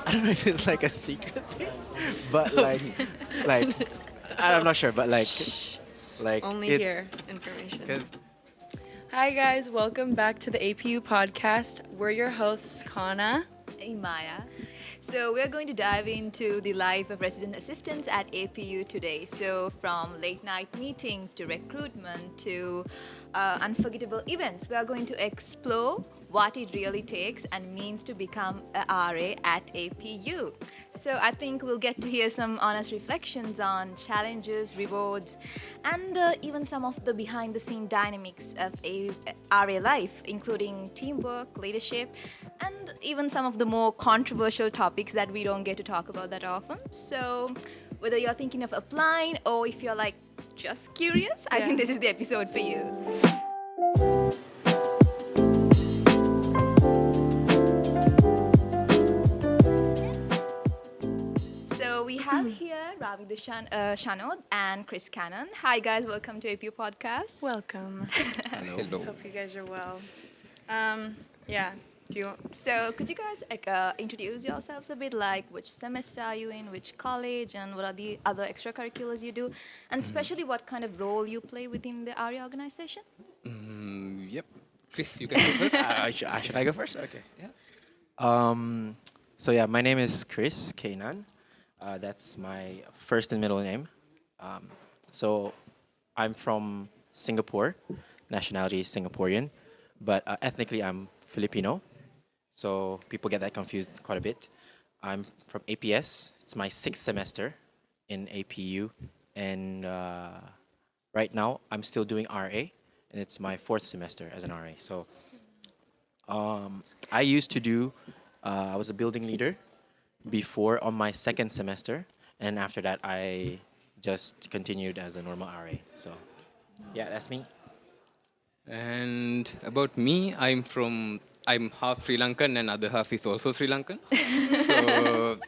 I don't know if it's like a secret thing, but like I'm not sure, but like Only it's here information. because Hi guys, welcome back to the APU podcast. We're your hosts, Kana. Maya. So we're going to dive into the life of resident assistants at APU today. So from late night meetings to recruitment to unforgettable events, we are going to explore what it really takes and means to become a RA at APU. So I think we'll get to hear some honest reflections on challenges, rewards, and even some of the behind-the-scene dynamics of a RA life, including teamwork, leadership, and even some of the more controversial topics that we don't get to talk about that often. So whether you're thinking of applying or if you're like just curious, I think this is the episode for you. So we have here Ravi the Shanod and Chris Cannon. Hi guys, welcome to APU Podcast. Welcome. Hello. Hope you guys are well. Yeah. Do you want? So could you guys introduce yourselves a bit, like which semester are you in, which college, and what are the other extracurriculars you do, and especially what kind of role you play within the ARIA organization? Yep. Chris, you can go first. should I go first? Okay. Yeah. So yeah, my name is Chris Kanan. That's my first and middle name. So I'm from Singapore, nationality is Singaporean, but ethnically I'm Filipino. So people get that confused quite a bit. I'm from APS. It's my 6th semester in APU, and right now I'm still doing RA, and it's my 4th semester as an RA. So I used to do. I was a building leader before on my 2nd semester, and after that I just continued as a normal RA. So yeah, that's me. And about me, I'm half Sri Lankan and other half is also Sri Lankan. So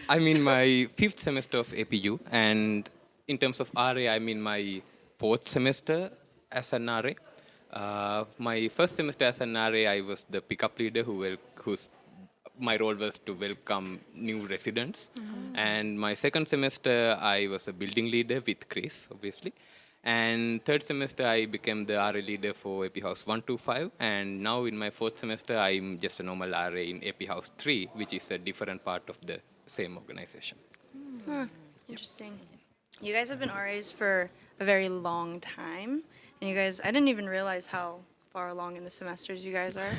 I'm in my 5th semester of APU, and in terms of RA, I'm in my 4th semester as an RA. My first semester as an RA, I was the pickup leader whose my role was to welcome new residents. And my 2nd semester, I was a building leader with Chris, obviously. And 3rd semester, I became the RA leader for AP House 125. And now in my 4th semester, I'm just a normal RA in AP House 3, which is a different part of the same organization. Interesting. You guys have been RAs for a very long time, and you guys, I didn't even realize how far along in the semesters you guys are.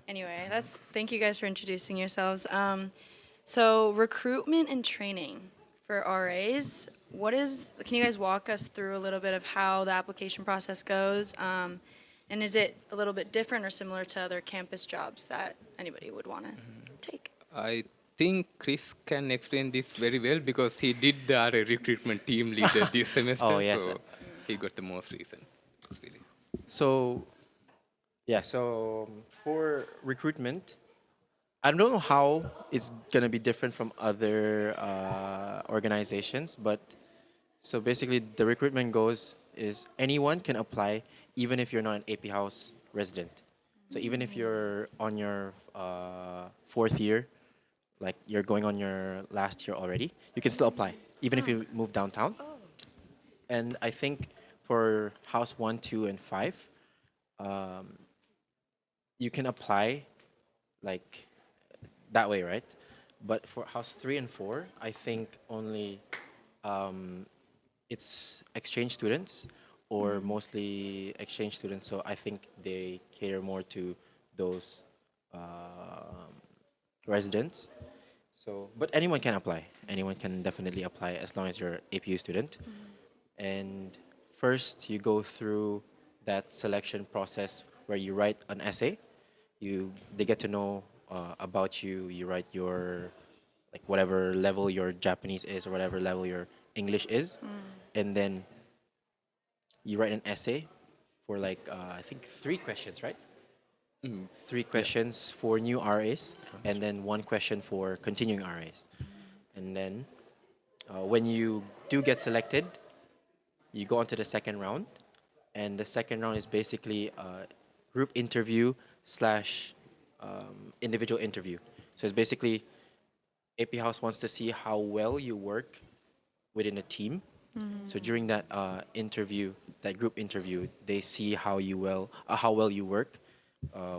Anyway, thank you guys for introducing yourselves. So recruitment and training for RAs. Can you guys walk us through a little bit of how the application process goes? And is it a little bit different or similar to other campus jobs that anybody would want to take? I think Chris can explain this very well because he did the RA recruitment team leader this semester. Oh, yes. So he got the most recent experience. So yeah, so for recruitment, I don't know how it's gonna be different from other organizations, but so basically the recruitment goes is anyone can apply, even if you're not an AP House resident. So even if you're on your 4th year, like you're going on your last year already, you can still apply, even if you move downtown. And I think for House 1, 2, and 5, you can apply like that way, right? But for House 3 and 4, I think only it's exchange students or mostly exchange students. So I think they cater more to those residents. So, but anyone can apply. Anyone can definitely apply as long as you're APU student. And first, you go through that selection process where you write an essay. They get to know about you. You write your like whatever level your Japanese is or whatever level your English is, and then you write an essay for like I think 3 questions, right? 3 questions for new RAs, and then 1 question for continuing RAs. And then when you do get selected, you go on to the second round, and the second round is basically a group interview slash individual interview. So it's basically AP House wants to see how well you work within a team. So during that interview, that group interview, they see how well you work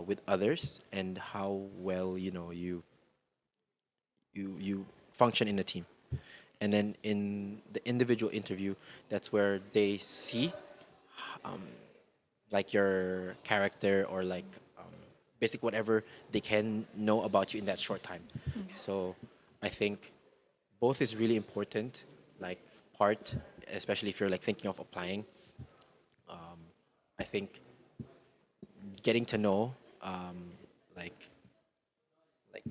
with others and how well you function in a team. And then in the individual interview, that's where they see like your character or like basic whatever they can know about you in that short time. So I think both is really important, like part, especially if you're like thinking of applying. I think getting to know like like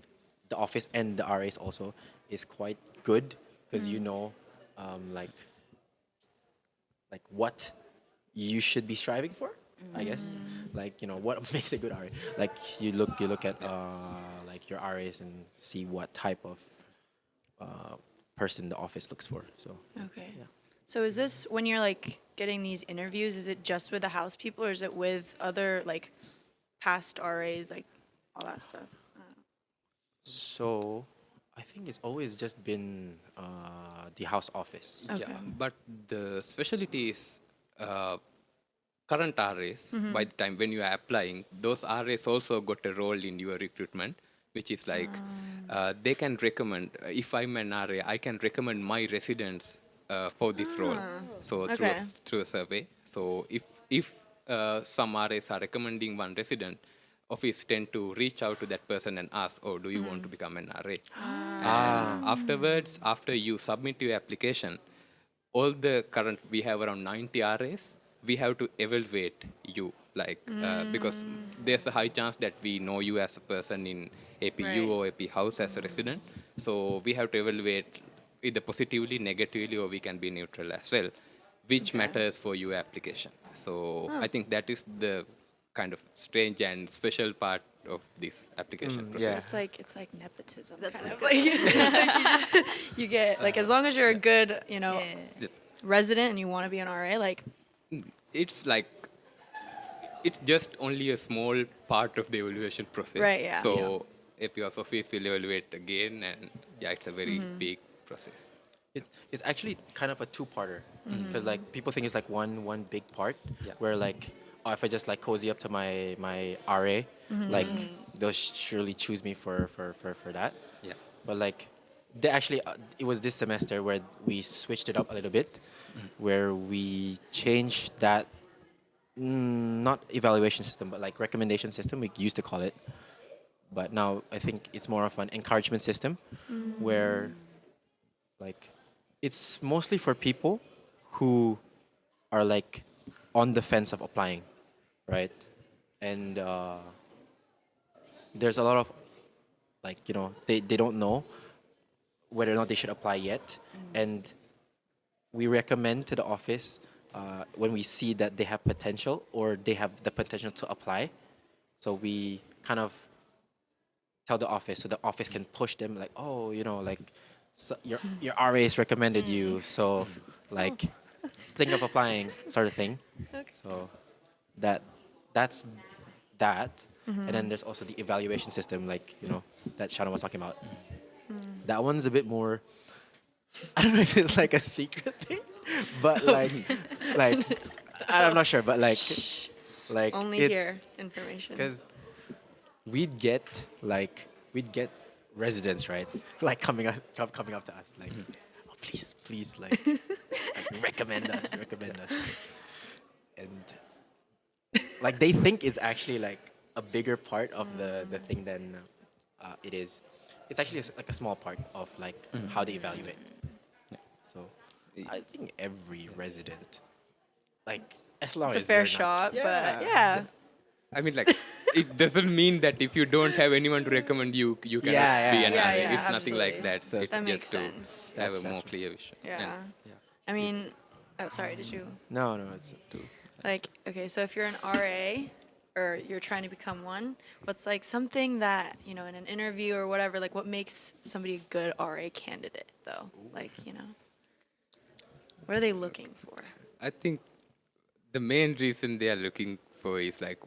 the office and the RAs also is quite good because you know like what you should be striving for. I guess like what makes a good RA. Like you look at like your RAs and see what type of person the office looks for. So Okay. So is this when you're like getting these interviews? Is it just with the house people, or is it with other like past RAs, like all that stuff? so I think it's always just been the house office. Okay. Yeah, but the specialty is current RAs. By the time when you are applying, those RAs also got a role in your recruitment, which is like they can recommend. If I'm an RA, I can recommend my residents for this role. So Okay. through a survey. So if some RAs are recommending one resident, office tend to reach out to that person and ask, "Oh, do you want to become an RA?" And afterwards, after you submit your application, all the current we have around 90 RAs, we have to evaluate you like because there's a high chance that we know you as a person in APU Right. or AP house as a resident. So we have to evaluate either positively, negatively, or we can be neutral as well, which Okay. matters for your application. So I think that is the kind of strange and special part of this application yeah. process. It's like nepotism. That's kind like of like you get like as long as you're a good Yeah. resident and you want to be an RA, like It's like it's just only a small part of the evaluation process. Right, yeah. So APS office will evaluate again, and yeah, it's a very big process. It's actually kind of a two-parter because like people think it's like one big part Yeah. where like if I just like cozy up to my RA, like they'll surely choose me for that. Yeah. But like they actually it was this semester where we switched it up a little bit, where we changed that not evaluation system but like recommendation system we used to call it. But now I think it's more of an encouragement system where like it's mostly for people who are like on the fence of applying, right? And there's a lot of like they don't know whether or not they should apply yet, and we recommend to the office when we see that they have potential or they have the potential to apply. So we kind of tell the office so the office can push them like, oh, like so your RAs recommended you, so like think of applying, sort of thing. So that that's that, and then there's also the evaluation system, like that Shannon was talking about. That one's a bit more. I don't know if it's like a secret thing, but like I'm not sure, but like only it's, here information. because we'd get residents, right, like coming up to us like, oh, please like recommend us, right? And like they think it's actually like a bigger part of the thing than it is. It's actually like a small part of like how they evaluate. So I think every resident, like as long It's a as fair you're not- shot, but yeah. I mean, like, it doesn't mean that if you don't have anyone to recommend you, you cannot Yeah, be yeah. an Yeah, RA. yeah, It's nothing like absolutely. that. So It's That makes just to sense. have a That's more true. clear vision. Yeah. And I mean, oh, sorry, did you? No, it's too. Like, okay, so if you're an RA or you're trying to become one, what's like something that, in an interview or whatever, like what makes somebody a good RA candidate though? Like, what are they looking for? I think the main reason they are looking for is like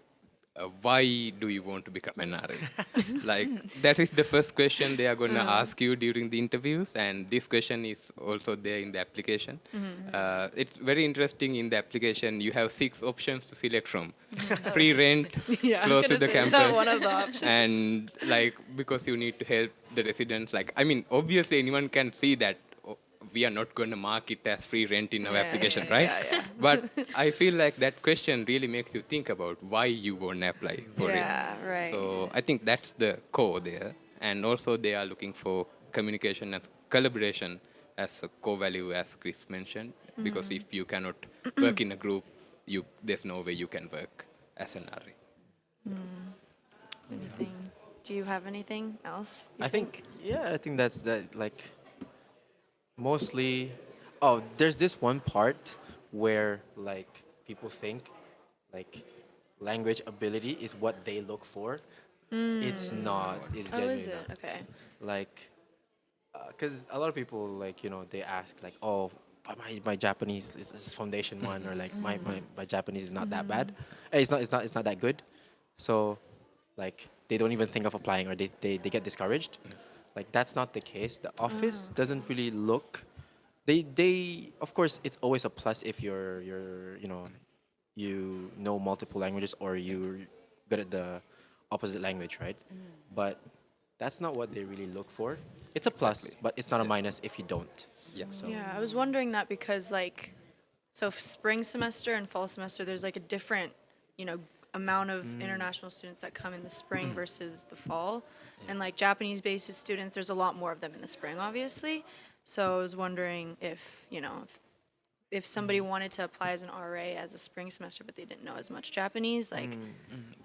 why do you want to become an RA? Like, that is the first question they are going to ask you during the interviews, and this question is also there in the application. It's very interesting. In the application, you have 6 options to select from: free rent, Yeah, I was close to gonna the say, is that campus, one of the options? and like, because you need to help the residents. Like, I mean, obviously anyone can see that we are not going to mark it as free rent in our Yeah, application, yeah, right? yeah, yeah. But I feel like that question really makes you think about why you want to apply for it. Yeah, right. So I think that's the core there. And also they are looking for communication and collaboration as a core value, as Chris mentioned, because if you cannot work in a group, there's no way you can work as an RA. Anything? Do you have anything else? You I think yeah, I think that's that like mostly. Oh, there's this one part where like people think like language ability is what they look for. It's not. It's Oh, genuinely is it? not. Okay. Like, because a lot of people like they ask like, oh, but my Japanese is foundation one, or like my Japanese is not that bad. It's not that good. So like they don't even think of applying, or they get discouraged. Like that's not the case. The office doesn't really look. They of course it's always a plus if you're you know multiple languages, or you're good at the opposite language, right? But that's not what they really look for. It's a plus, Exactly. but it's not a minus if you don't. Yeah. So Yeah, I was wondering that because like, so spring semester and fall semester, there's like a different, amount of international students that come in the spring versus the fall. And like Japanese basis students, there's a lot more of them in the spring, obviously. So I was wondering if, if somebody wanted to apply as an RA as a spring semester, but they didn't know as much Japanese, like,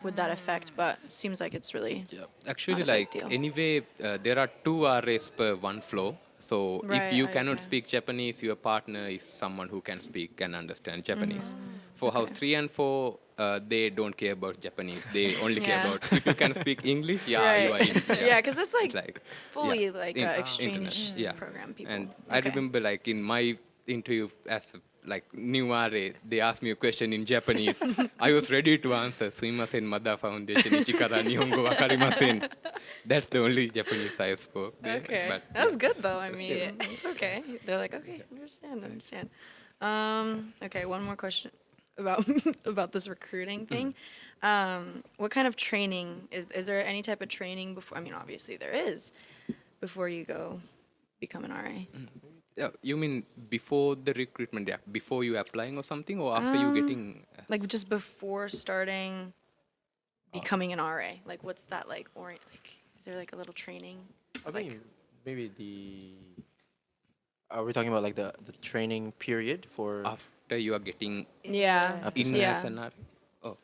would that affect? But it seems like it's really Yeah. Actually, not a big like deal. anyway, there are 2 RAs per one floor. So if Right, you cannot okay. speak Japanese, your partner is someone who can speak and understand Japanese. For house 3 and 4, they don't care about Japanese. They only care Yeah. about if you can speak English. Yeah, you are in. Yeah, because it's It's like like fully yeah, like internet, exchange yeah. program people. And I Okay. remember like in my interview as a, like new RA, they asked me a question in Japanese. I was ready to answer. Sumimasen, Mada Foundation, Ichikara, Nihongo wakarimasen. That's the only Japanese I spoke there. Okay. But That was yeah. good though. I That's mean, good. it's okay. They're like, okay, understand. Okay, one more question about about this recruiting thing. What kind of training is there any type of training before? I mean, obviously there is before you go become an RA. Yeah, you mean before the recruitment, yeah, before you applying or something, or after you getting? Like just before starting becoming an RA. Like what's that like? Or like, is there like a little training? I Like- think maybe the. Are we talking about like the training period for? After you are getting Yeah. After in Yeah. as an RA? Oh.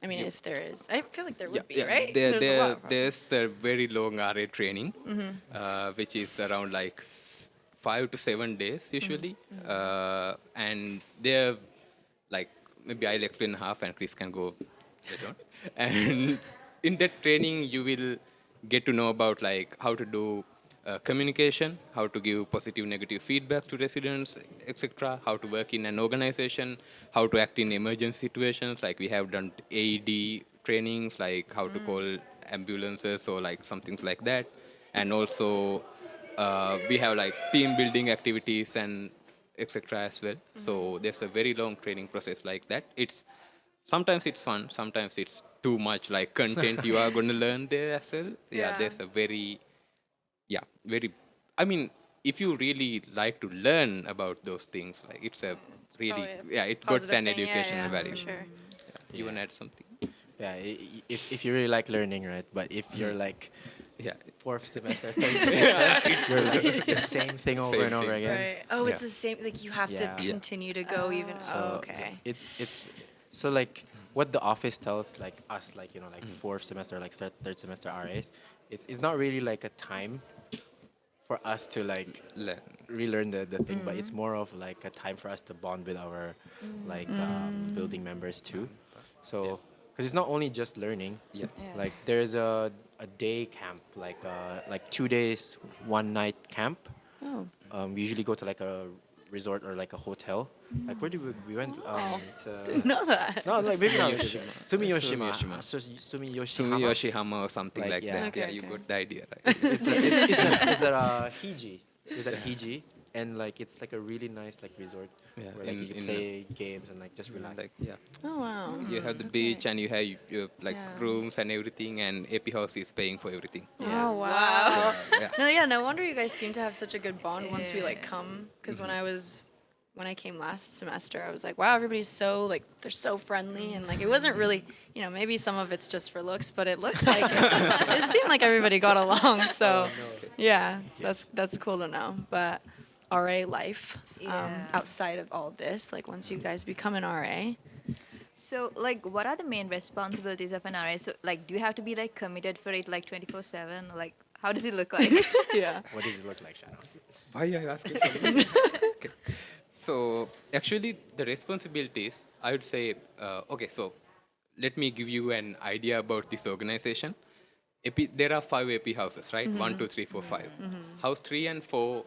I mean, if there is, I feel like there would be, Yeah, right? There, There's a lot. Probably. there's a very long RA training, which is around like 5 to 7 days usually, and they're like maybe I'll explain half, and Chris can go later on. And in that training, you will get to know about like how to do communication, how to give positive, negative feedbacks to residents, etc. How to work in an organization, how to act in emergency situations. Like we have done AED trainings, like how to call ambulances or like some things like that. And also we have like team building activities and etc. as well. So there's a very long training process like that. Sometimes it's fun, sometimes it's too much like content you are going to learn there as well. Yeah. There's a very, I mean, if you really like to learn about those things, like it's a really, Probably a it got positive an thing. educational Yeah, value. for sure. You want to add something? Yeah, if you really like learning, right? But if you're like Yeah. fourth semester, third semester, you're like the same thing over Same and over thing. again. Right. Oh, it's Yeah. the same. Like you have Yeah. to Yeah. continue to go even. So Oh, okay. it's so like what the office tells like us, like like fourth semester, like third semester RAs, it's not really like a time for us to like Learn. relearn the thing, but it's more of like a time for us to bond with our like building members too. So because it's not only just learning. Yeah. Yeah. Like there's a day camp, like 2 days, 1 night camp. Oh. We usually go to like a resort or like a hotel. Like where did we went to Didn't know that. no like maybe not Sumiyoshima. Sumiyoshima. Sumi Sumiyoshihama. Yoshihama or something Like, like yeah. that. Okay, Yeah, you okay. got the idea, right? It's at Hiji. It's at Hiji, and like it's like a really nice like resort Yeah, where like you can in play games and like just relax. like yeah. Oh wow. You have the Okay. beach and you have your like Yeah. rooms and everything, and AP House is paying for everything. Oh wow. Yeah. No, yeah, no wonder you guys seem to have such a good bond once we like Yeah. come. Because when I came last semester, I was like, wow, everybody's so like they're so friendly, and like it wasn't really, maybe some of it's just for looks, but it looked like it seemed like everybody got along. So yeah, that's cool to know. But RA life Yeah. outside of all this, like once you guys become an RA, So, like, what are the main responsibilities of an RA? So, like, do you have to be like committed for it like 24/7? Like, how does it look like? yeah. What does it look like, Shannon? Why are you asking for me? Okay. So actually, the responsibilities, I would say, okay. So let me give you an idea about this organization. There are 5 AP houses, right? 1, 2, 3, 4, 5. House 3 and 4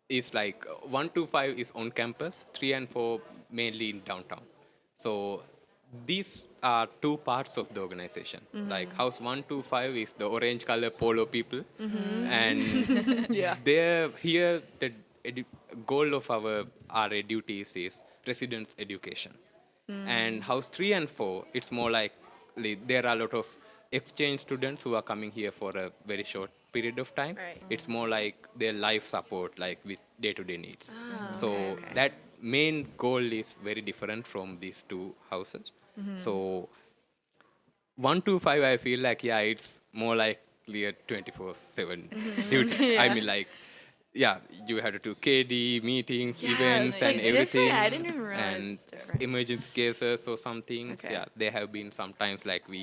is like 1 to 5 is on campus. 3 and 4 mainly in downtown. So these are 2 parts of the organization. Like house 1 to 5 is the orange color polo people, and Yeah. here the goal of our RA duties is residence education. And house 3 and 4, it's more like there are a lot of exchange students who are coming here for a very short period of time. Right. It's more like their life support, like with day-to-day needs. So okay. that main goal is very different from these 2 houses. So 1 to 5, I feel like, yeah, it's more likely a 24/7 duty. I Yeah. mean, like, yeah, you have to do KD, meetings, Yeah, events, it's, and like, different. everything. I didn't even realize and it's different. emergency cases or something. Okay. Yeah, there have been sometimes like we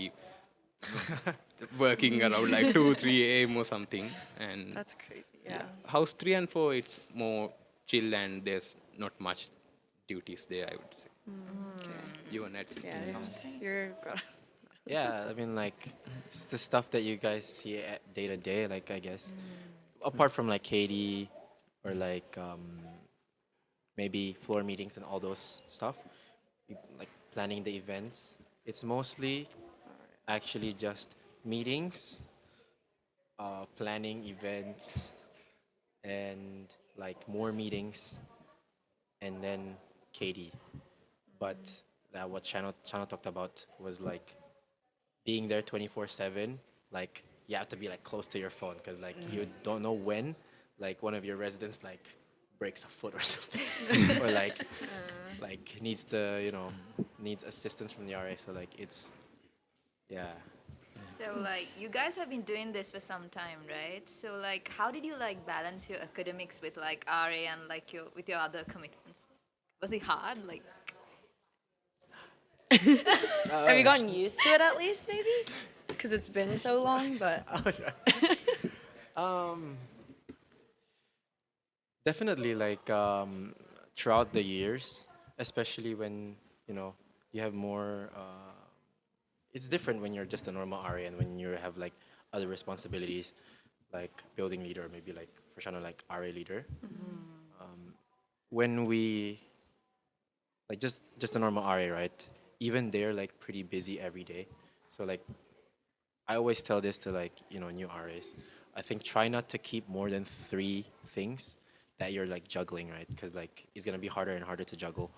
working around like 2, 3 a.m. or something. And That's crazy. Yeah. house 3 and 4, it's more chill and there's not much duties there, I would say. You and Ed. Yeah. You're. Yeah, I mean like it's the stuff that you guys see day to day. Like I guess apart from like KD or like maybe floor meetings and all those stuff, like planning the events. It's mostly actually just meetings, planning events, and like more meetings, and then KD. But what Channel talked about was like being there 24/7. Like you have to be like close to your phone because like you don't know when like one of your residents like breaks a foot or something or like needs to needs assistance from the RA. So like it's yeah. So, like, you guys have been doing this for some time, right? So, like, how did you like balance your academics with like RA and like your other commitments? Was it hard? Like, Have you gotten used to it at least, maybe? Because it's been so long, but. Definitely like throughout the years, especially when you have more. It's different when you're just a normal RA and when you have like other responsibilities, like building leader, maybe like for Shana like RA leader. When we like just a normal RA, right? Even they're like pretty busy every day. So like I always tell this to like new RAs. I think try not to keep more than 3 things that you're like juggling, right? Because like it's gonna be harder and harder to juggle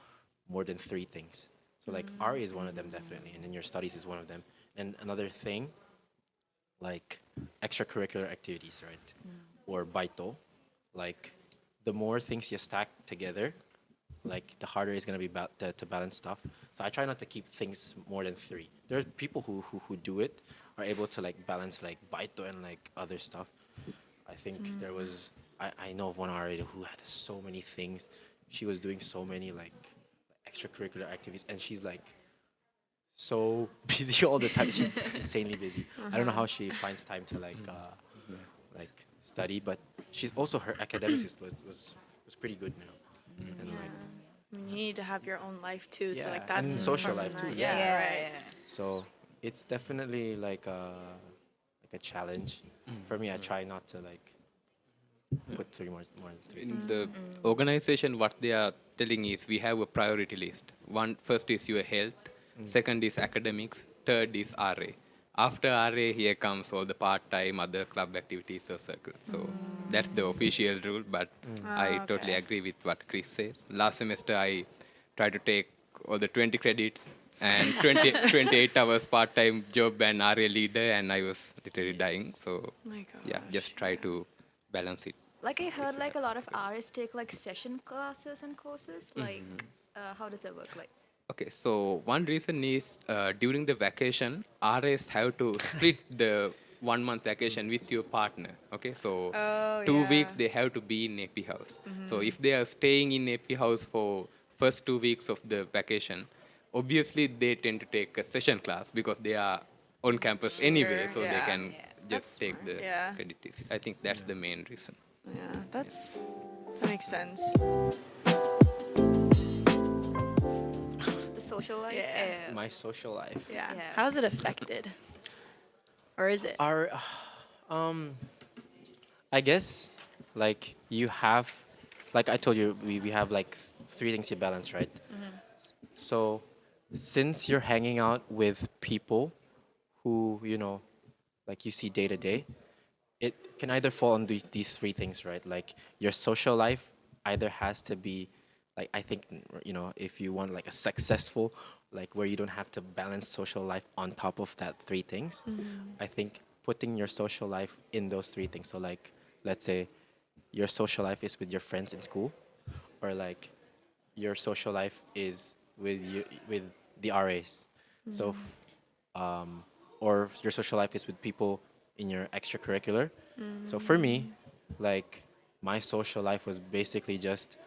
more than 3 things. So like RA is one of them definitely, and then your studies is one of them. And another thing, like extracurricular activities, right? Or baito, like the more things you stack together, like the harder it's gonna be to balance stuff. So I try not to keep things more than 3. There are people who do it, are able to like balance like baito and like other stuff. I think there was I know of one RA who had so many things. She was doing so many like extracurricular activities, and she's like so busy all the time. She's insanely busy. I don't know how she finds time to like study, but she's also her academics was pretty good now. And like You need to have your own life too, so Yeah, like that's and social apart life from too, that. yeah. Yeah, right. so it's definitely like a challenge for me. I try not to like put three more than three. In the organization, what they are telling is we have a priority list. One first is your health, second is academics, third is RA. After RA, here comes all the part-time other club activities or circles. So that's the official rule, but I totally okay. agree with what Chris says. Last semester, I tried to take all the 20 credits and 28 hours part-time job and RA leader, and I was literally dying. So My yeah, gosh. just try to balance it. Like I heard, like a lot of RS take like session classes and courses. Like, how does that work? Like, Okay, so one reason is during the vacation, RAs have to split the 1 month vacation with your partner. Okay, so Oh, 2 weeks yeah. they have to be in AP house. So if they are staying in AP house for first 2 weeks of the vacation, obviously they tend to take a session class because they are on campus anyway, Sure, so they yeah. can That's just take smart, the yeah. credit. I think that's the main reason. Yeah, that makes sense. the social life. Yeah. My social life. Yeah. Yeah. How is it affected? Or is it? Our, I guess, like you have, like I told you, we have like three things you balance, right? So, since you're hanging out with people who like you see day to day, it can either fall on these three things, right? Like your social life either has to be, like I think, if you want like a successful, like where you don't have to balance social life on top of that three things, I think putting your social life in those three things. So like, let's say your social life is with your friends in school, or like your social life is with the RAs. So, or your social life is with people in your extracurricular. So for me, like my social life was basically just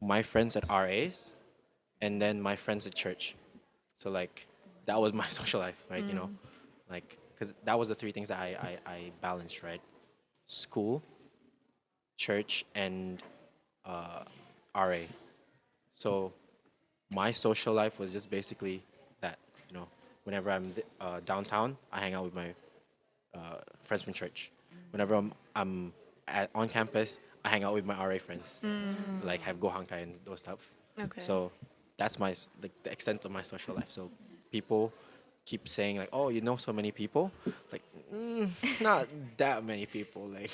my friends at RAs and then my friends at church. So like that was my social life, right? Like because that was the three things that I balanced, right? School, church, and RA. So my social life was just basically that. Whenever I'm downtown, I hang out with my friends from church. Whenever I'm on campus, I hang out with my RA friends, like have gohankai and those stuff. Okay. So that's like the extent of my social life. So people keep saying like, "Oh, you know so many people," like not that many people. Like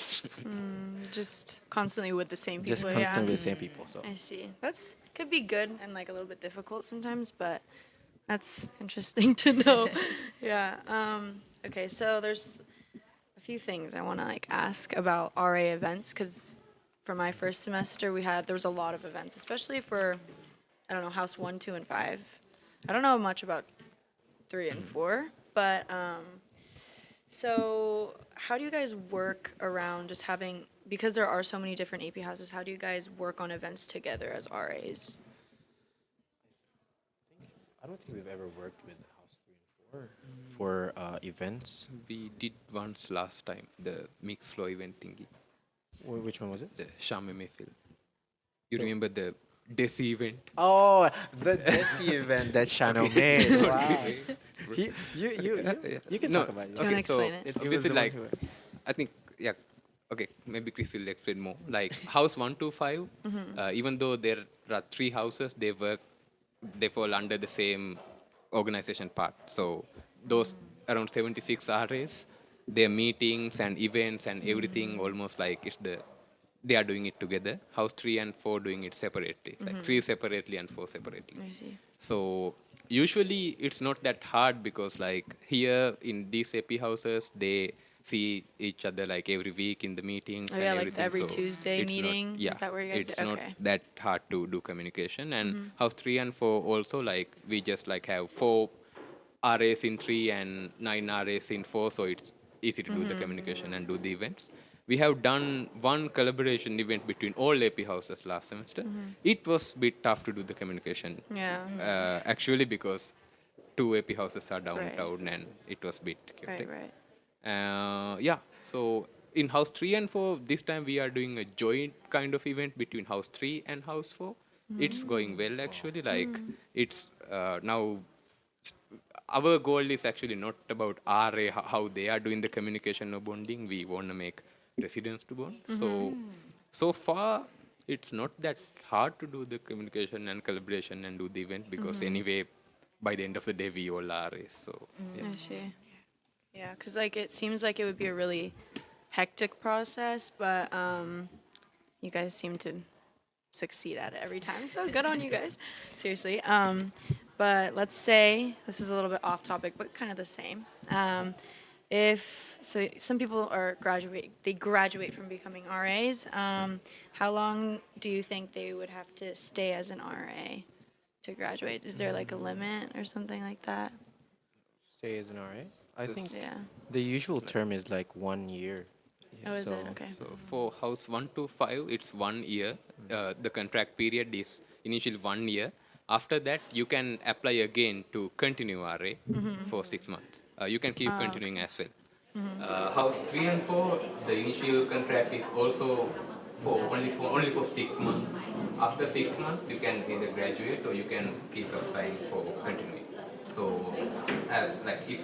Just constantly with the same people. just Yeah. constantly with the same people. So I see. That's could be good and like a little bit difficult sometimes, but that's interesting to know. Yeah. Okay. So there's a few things I want to like ask about RA events because for my first semester there was a lot of events, especially for I don't know House 1, 2, and 5. I don't know much about 3 and 4, but so how do you guys work around just having because there are so many different AP houses? How do you guys work on events together as RAs? I don't think we've ever worked with House 3 and 4 for events. We did once last time, the mixed flow event thingy, Which one was it? the Shame Mayfield. You remember the Desi event? Oh, the Desi event that Shanod made. Wow. You can No, talk about it. Do you wanna explain it? It was obviously, the one like, I think, yeah, okay, maybe Chris will explain more. Like, house 1 to 5, even though there are three houses, they fall under the same organization part. So, those around 76 RAs, their meetings and events and everything almost like they are doing it together. House 3 and 4 doing it separately, like 3 separately and 4 separately. I see. So usually it's not that hard because like here in these AP houses they see each other like every week in the meetings Oh, and yeah, like everything. every so Tuesday it's meeting? Not, yeah, Is that where you guys it's do- not okay. that hard to do communication. And house 3 and 4 also like we just like have 4 RAs in 3 and 9 RAs in 4, so it's easy to do the communication and do the events. We have done one collaboration event between all AP houses last semester. It was a bit tough to do the communication. Yeah. Actually, because two AP houses are downtown and it was a bit chaotic. Right. Yeah, so in house 3 and 4, this time we are doing a joint kind of event between house 3 and house 4. It's going well actually. Like, it's now our goal is actually not about RA, how they are doing the communication or bonding. We want to make residents to bond. So So far, it's not that hard to do the communication and collaboration and do the event because anyway, by the end of the day, we all are. So yeah. I see. Yeah, because like it seems like it would be a really hectic process, but you guys seem to succeed at it every time. So good on you guys. Seriously. But let's say this is a little bit off topic, but kind of the same. If so, some people are graduate. They graduate from becoming RAs. How long do you think they would have to stay as an RA to graduate? Is there like a limit or something like that? Say as an RA? I think Yeah. the usual term is like 1 year. Oh, is it? So- Okay. So for house 1 to 5, it's 1 year. The contract period is initially 1 year. After that, you can apply again to continue RA for 6 months. You can keep continuing as well. House 3 and 4, the initial contract is also for only for 6 months. After 6 months, you can either graduate or you can keep applying for continuing. So, as like if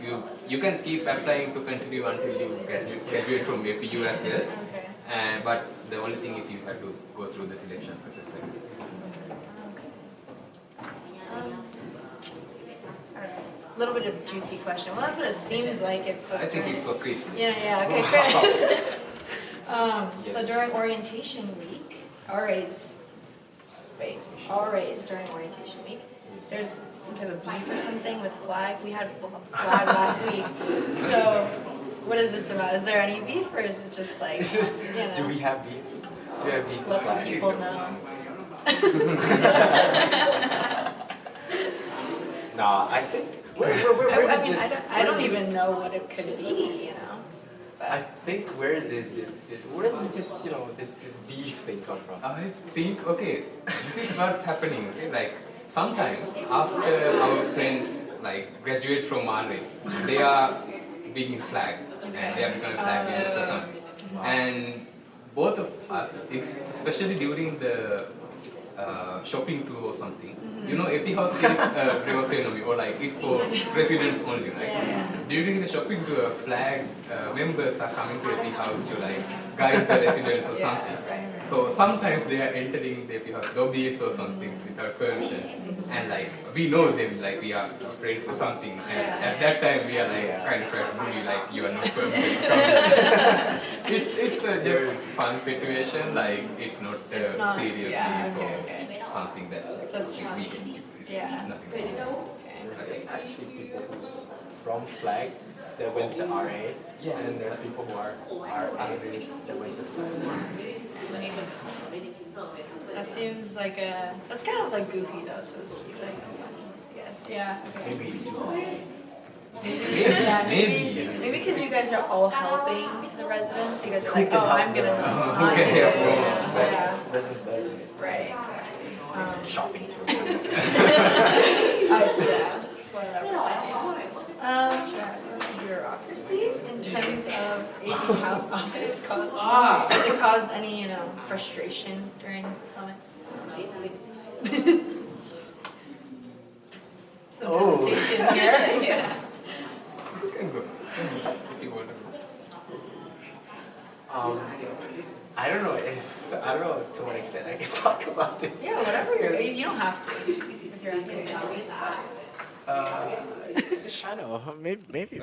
you can keep applying to continue until you graduate from APU as well. Okay. But the only thing is you have to go through the selection process. A little bit of a juicy question. Well, that's what it seems like. It's I think it's for Chris. Yeah. Okay, Chris. So during orientation week, RAs during orientation week, there's some type of beef or something with flag. We had flag last week. So, what is this about? Is there any beef, or is it just like Do we have beef? Do we have beef? let the people know? Nah, I think. Where I does mean, this? I don't even know what it could be. I think where does this this beef thing come from? I think, okay, this is what's happening. Okay? Like, sometimes after our friends like graduate from RA, they are being flagged and they are becoming flag leaders or something. And both of us, especially during the shopping tour or something, you know, AP house is Reoseinomi, or like it's for residents only, right? During the shopping tour, flag members are coming to AP house to like guide the residents or something. So sometimes they are entering the AP house lobbies or something without permission, and like we know them, like we are friends or something, and at that time we are like kind of trying to bully, like you are not permitted to come here. It's a just fun situation, like it's not It's not- seriously yeah, for okay. something that That's we fun. can do. It's Yeah. nothing. There's actually people who's from flag that went to RA, and there are people who are RAs that went to flag. That seems like that's kind of like goofy though, so it's cute. Like it's funny, I guess. Yeah. Okay. Maybe too. Yeah, Maybe. maybe because you guys are all helping the residents. You guys are like, can oh, help I'm gonna. them? I'm can help gonna- them? Yeah. Residents better than Right. shopping tour. Yeah. Whatever. Bureaucracy in terms of AP House office has it caused any frustration during comments? Some Oh. hesitation here. Yeah. You can go. If you want to go. I don't know to what extent I can talk about this. Yeah, whatever. You don't have to if you're on TV. Shanod, maybe.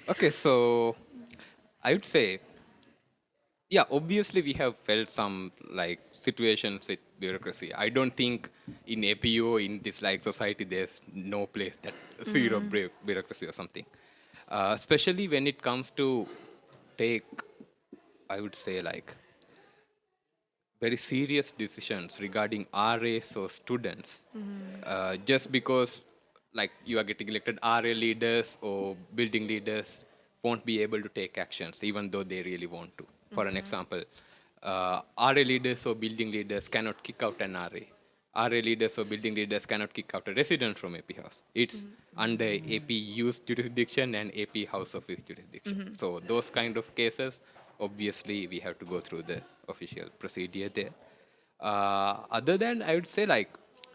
Okay, so I would say, yeah, obviously we have felt some like situations with bureaucracy. I don't think in APO, in this like society, there's no place that zero bureaucracy or something. Especially when it comes to take, I would say like very serious decisions regarding RAs or students. Just because like you are getting elected, RA leaders or building leaders won't be able to take actions even though they really want to. For an example, RA leaders or building leaders cannot kick out an RA. RA leaders or building leaders cannot kick out a resident from AP House. It's under APU's jurisdiction and AP House Office jurisdiction. So those kind of cases, obviously, we have to go through the official procedure there. Other than, I would say, like,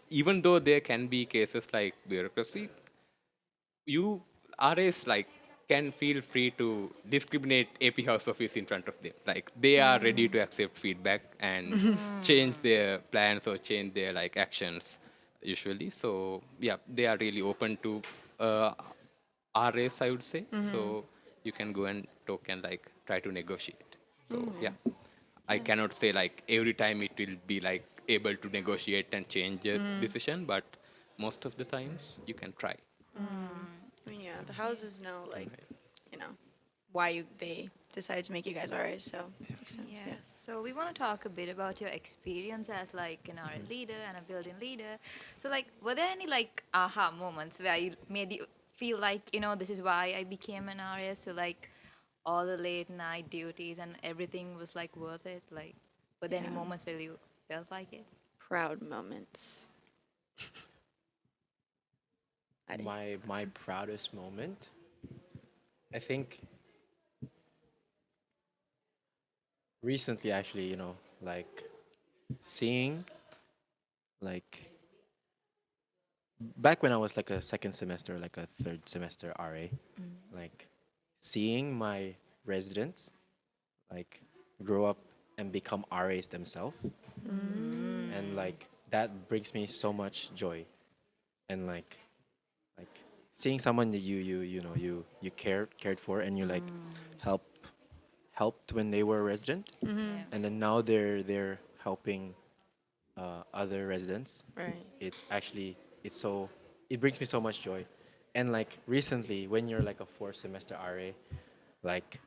even though there can be cases like bureaucracy, you RAs like can feel free to discriminate AP House Office in front of them. Like they are ready to accept feedback and change their plans or change their like actions usually. So yeah, they are really open to RS, I would say. So you can go and talk and like try to negotiate. So yeah, I cannot say like every time it will be like able to negotiate and change a decision, but most of the times you can try. I mean, yeah, the houses know, like, you know, why they decided to make you guys RAs, so makes sense. Yes. Yeah. So we want to talk a bit about your experience as like an RA leader and a building leader. So like, were there any like aha moments where you made you feel like, this is why I became an RA? So like, all the late night duties and everything was like worth it. Like, were there any Yeah. moments where you felt like it? Proud moments. I didn't. My proudest moment, I think recently actually, like seeing like back when I was like a second semester, like a third semester RA, like seeing my residents like grow up and become RAs themselves, and like that brings me so much joy, and like seeing someone that you cared for, and you like help helped when they were a resident, Yeah. and then now they're helping other residents. Right. It's actually it brings me so much joy, and like recently when you're like a fourth semester RA, like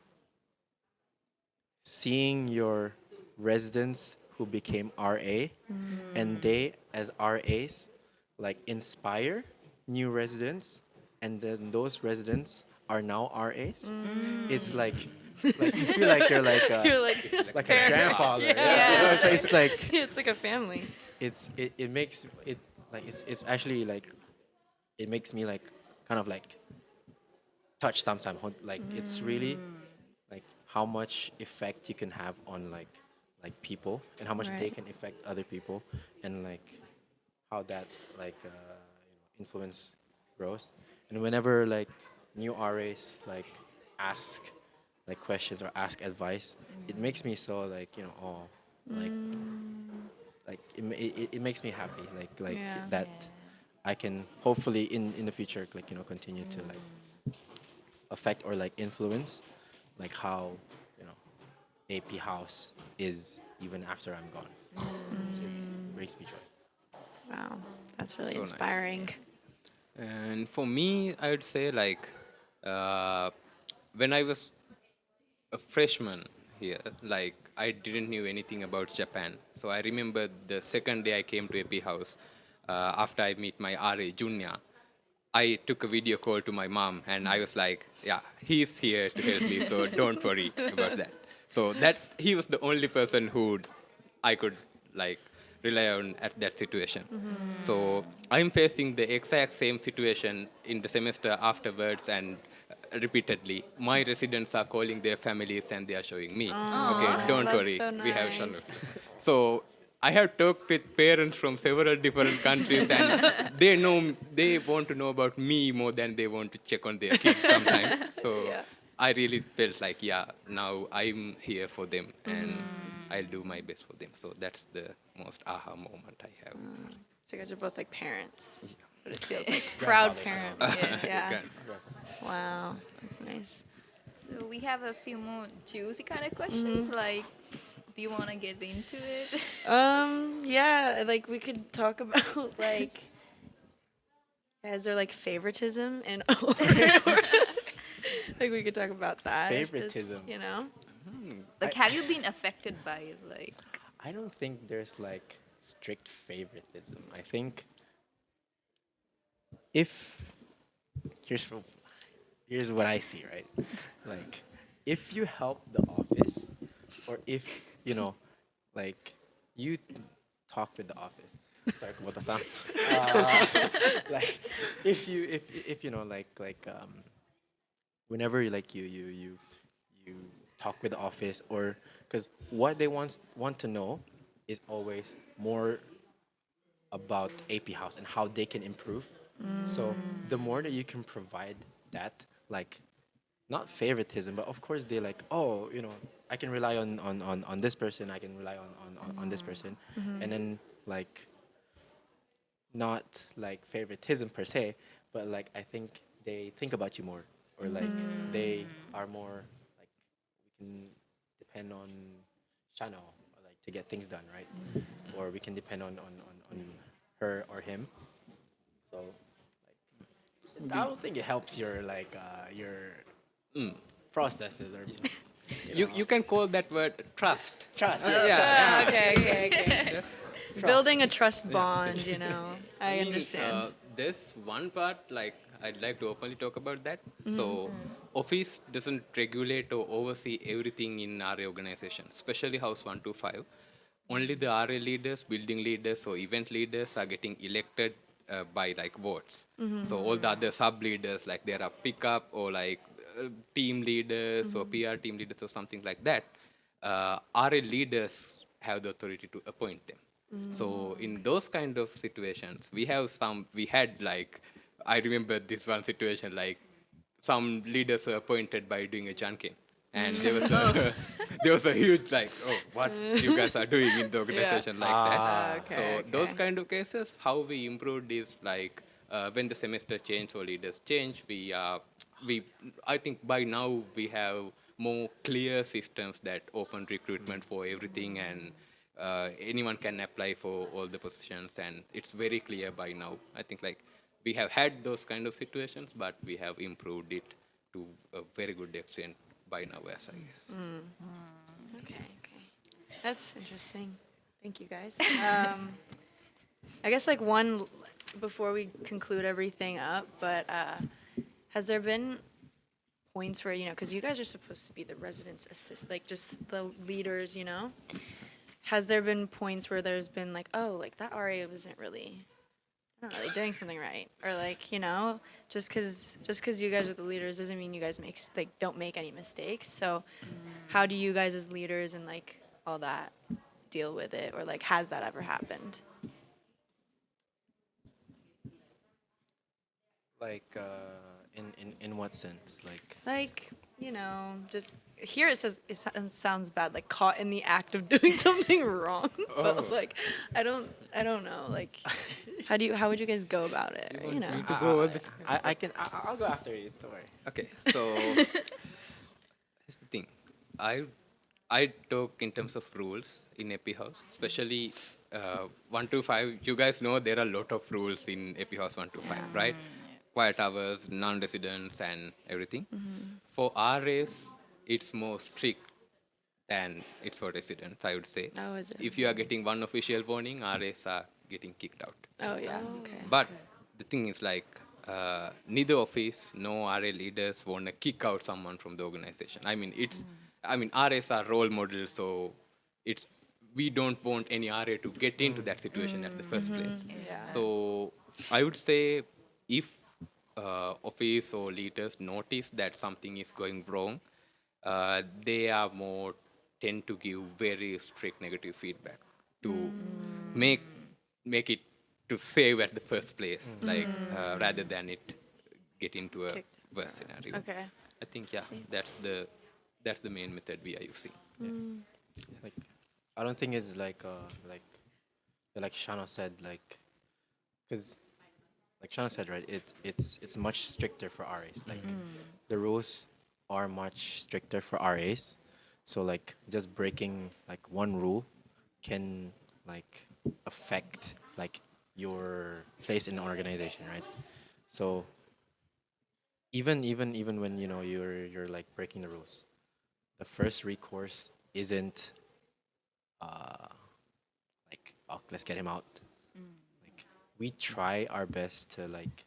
seeing your residents who became RA, and they as RAs like inspire new residents, and then those residents are now RAs. It's like you feel like you're like You're like, like a grandfather. Yeah. It's like it's like a family. it makes it like it's actually like it makes me like kind of like touch sometimes. Like it's really like how much effect you can have on like people, and how much they Right. can affect other people, and like how that like influence grows. And whenever like new RAs like ask like questions or ask advice, it makes me so like oh, like it makes me happy, like Yeah. that I can hopefully in the future like continue to like affect or like influence like how you know AP House is even after I'm gone. It brings me joy. Wow. That's really So nice. inspiring. And for me, I would say like uh, when I was a freshman here, like I didn't knew anything about Japan. So I remember the second day I came to AP House after I meet my RA Junya. I took a video call to my mom and I was like, yeah, he's here to help me, so don't worry about that. So that he was the only person who I could like rely on at that situation. So I'm facing the exact same situation in the semester afterwards, and repeatedly my residents are calling their families and they are showing me, okay, don't that's worry, so we have nice. Shanod. So I have talked with parents from several different countries, and they want to know about me more than they want to check on their kids sometimes. So Yeah. I really felt like, yeah, now I'm here for them and I'll do my best for them. So that's the most aha moment I have. So you guys are both like parents. But it feels like proud parent. Yeah. Grandfather. Wow. That's nice. So we have a few more juicy kind of questions. Like, do you want to get into it? Yeah, like we could talk about like is there like favoritism in like we could talk about that. if it's, Favoritism. Like, have you been affected by it? Like, I don't think there's like strict favoritism. I think if here's wh- here's what I see, right? Like if you help the office, or if like you talk with the office. Sorry, Kubota-san. Like if whenever you talk with the office, or because what they want to know is always more about AP House and how they can improve. So the more that you can provide that, like not favoritism, but of course they like, oh, I can rely on this person, I can rely on this person, and then like not like favoritism per se, but like I think they think about you more, or like they are more like we can depend on Shano like to get things done, right? Or we can depend on her or him. So like I don't think it helps your like your processes or You can call that word trust. trust. Okay, okay, okay. Yes. Building a trust bond, I mean, understand. there's one part like I'd like to openly talk about that. So, office doesn't regulate or oversee everything in our organization, especially House 125. Only the RA leaders, building leaders, or event leaders are getting elected by like votes. So all the other sub leaders, like there are pickup or like team leaders or PR team leaders or something like that, RA leaders have the authority to appoint them. So in those kind of situations, we had like, I remember this one situation, like some leaders were appointed by doing a jankin. And there was a there was a huge like, oh, what you guys are doing in the organization like that. Okay, So okay. those kind of cases, how we improved is like when the semester change or leaders change, we I think by now we have more clear systems that open recruitment for everything, and anyone can apply for all the positions, and it's very clear by now. I think like we have had those kind of situations, but we have improved it to a very good extent by now, as I guess. Okay, okay. That's interesting. Thank you, guys. I guess like one before we conclude everything up, but has there been points where because you guys are supposed to be the residents assist, like just the leaders, Has there been points where there's been like, oh, like that RA wasn't really, not really doing something right, or like just because you guys are the leaders doesn't mean you guys don't make any mistakes. So, how do you guys as leaders and like all that deal with it, or like has that ever happened? Like in what sense? Like Like just here it says sounds bad, like caught in the act of doing something wrong. But like I don't know, like how would you guys go about it? Or, Me to go over the I'll go after you. Don't worry. Okay, so here's the thing. I talk in terms of rules in AP House, especially 125. You guys know there are a lot of rules in AP House 125, right? Quiet hours, non-residents, and everything. For RAs, it's more strict than it's for residents, I would say. Oh, is it? If you are getting one official warning, RAs are getting kicked out. Oh yeah. Okay. But the thing is like neither office, no RA leaders want to kick out someone from the organization. I mean RAs are role models, so it's we don't want any RA to get into that situation at the first place. Yeah. So I would say if office or leaders notice that something is going wrong, they are more tend to give very strict negative feedback to make make it to save at the first place, like rather than it get into a Kicked. worse scenario. Okay. I think that's the main method we are using. Like I don't think it's like Shana said, like because like Shana said, right, it's much stricter for RAs. Like the rules are much stricter for RAs. So like just breaking like one rule can like affect like your place in the organization, right? So even when you're like breaking the rules, the first recourse isn't like, oh, let's get him out. Like we try our best to like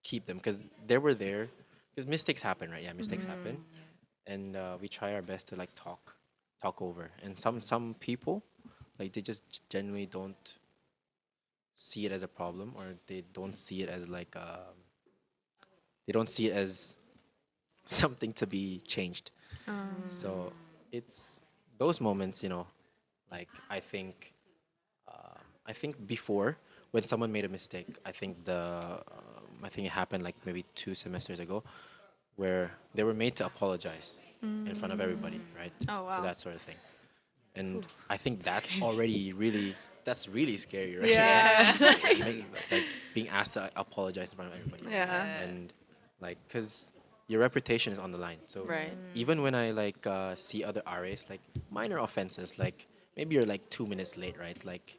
keep them because they were there because mistakes happen, right? Yeah, mistakes happen, and we try our best to like talk over. And some people like they just genuinely don't see it as a problem, or they don't see it as like they don't see it as something to be changed. So it's those moments, like I think before when someone made a mistake, I think it happened like maybe 2 semesters ago where they were made to apologize in front of everybody, right? Oh, wow. So that sort of thing. And I think that's already really, that's really scary, right? Yeah. Like being asked to apologize in front of everybody. Yeah. And like, cause your reputation is on the line. So Right. even when I like see other RAs, like minor offenses, like maybe you're like 2 minutes late, right? Like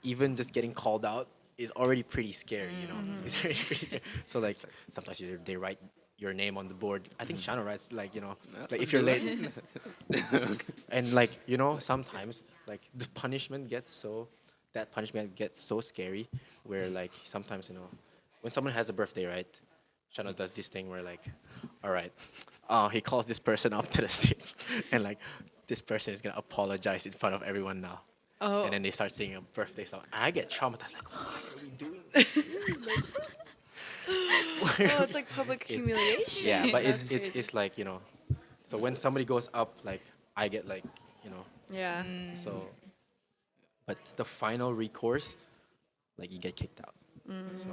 even just getting called out is already pretty scary, you know. It's already pretty scary. So like sometimes they write your name on the board. I think Shannon writes like, you know, like if you're late. And like, you know, sometimes like the punishment gets so, that punishment gets so scary where like sometimes, you know, when someone has a birthday, right? Shannon does this thing where like, all right, he calls this person up to the stage and like this person is gonna apologize in front of everyone now. Oh. And then they start singing a birthday song. And I get traumatized, like, why are we doing this? Oh, it's like public It's- humiliation. Yeah, but That's it's crazy. it's like, you know, so when somebody goes up, like I get like, you know, Yeah. so but the final recourse, like you get kicked out. So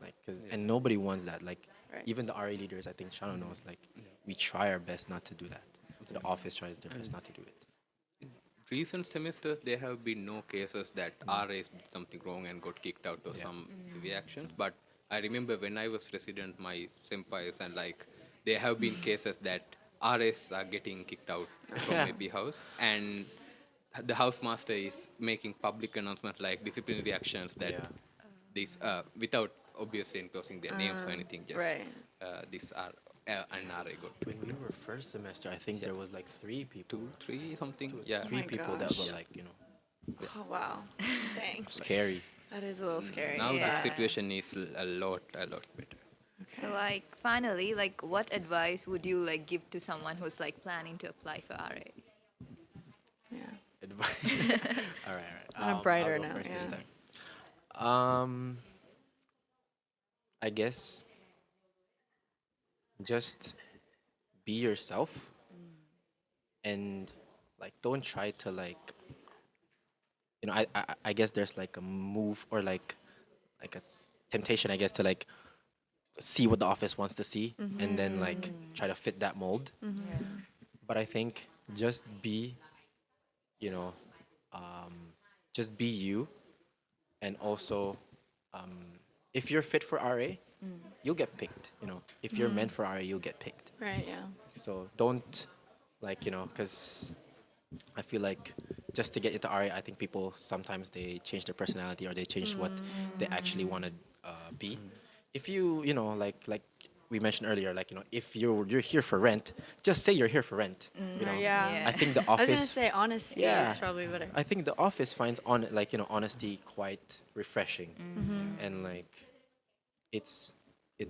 like, and nobody wants that. Like Right. even the RA leaders, I think Shannon knows, like we try our best not to do that. So the office tries their best not to do it. Recent semesters, there have been no cases that RAs did something wrong and got kicked out or some severe actions. But I remember when I was resident, my senpais and like, there have been cases that RAs are getting kicked out from Yeah. AP house, and the housemaster is making public announcement like disciplinary actions that Yeah. this without obviously enclosing their names or anything. Just right. these are an RA got When we were first semester, I think there was like 3 people. 2, 3 something. Yeah. Three my people that gosh. were like, you know, Oh, wow. Dang. scary. That is a little scary. Now the Yeah. situation is a lot better. So like finally, like what advice would you like give to someone who's like planning to apply for RA? Yeah. Advice. All right. On a I'll brighter go note, first this yeah. time. I guess just be yourself and like don't try to like, you know, I guess there's like a move or like a temptation, I guess, to like see what the office wants to see and then like try to fit that mold. But I think just be, you know, just be you, and also if you're fit for RA, you'll get picked. You know, if you're meant for RA, you'll get picked. Right, yeah. So don't like, you know, because I feel like just to get into RA, I think people sometimes they change their personality or they change what they actually want to be. If you know, like we mentioned earlier, like, you know, if you're here for rent, just say you're here for rent. You know, Yeah. Yeah. I think the I was gonna office. say honesty Yeah. is probably better. I think the office finds on like, you know, honesty quite refreshing, and like it's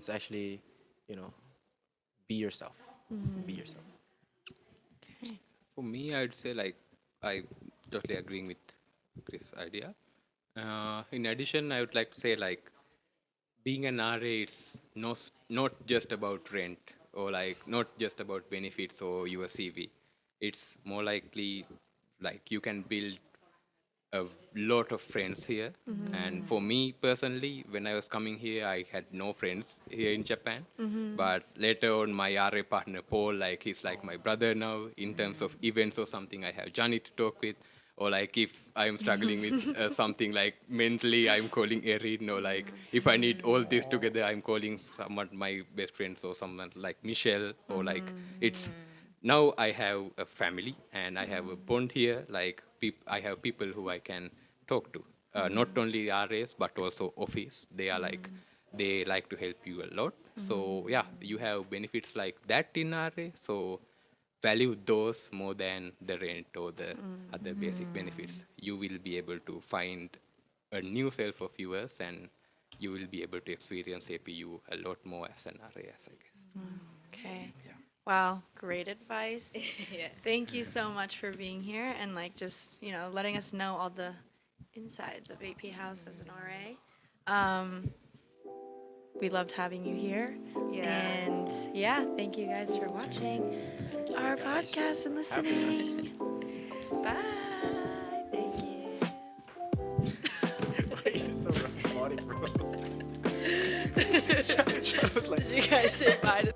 actually, you know, be yourself. Be yourself. For me, I'd say like I totally agreeing with Chris' idea. In addition, I would like to say like being an RA, it's not just about rent or like not just about benefits or your CV. It's more likely like you can build a lot of friends here. And for me personally, when I was coming here, I had no friends here in Japan. But later on, my RA partner Paul, like he's like my brother now. In terms of events or something, I have Johnny to talk with. Or like if I'm struggling with something like mentally, I'm calling Erin. Or like if I need all this together, I'm calling someone my best friends or someone like Michelle. Or like it's now I have a family and I have a bond here. Like I have people who I can talk to, not only RAs but also office. They are like they like to help you a lot. So yeah, you have benefits like that in RA. So value those more than the rent or the other basic benefits. You will be able to find a new self of yours and you will be able to experience APU a lot more as an RA, I guess. Okay. Wow, great advice. Yeah. Thank you so much for being here and like just, you know, letting us know all the insides of AP House as an RA. We loved having you here. Yeah. And yeah, thank you guys for watching our podcast and listening. Bye. Thank you. You're so robotic, bro. Sean was like, Did you guys say bye to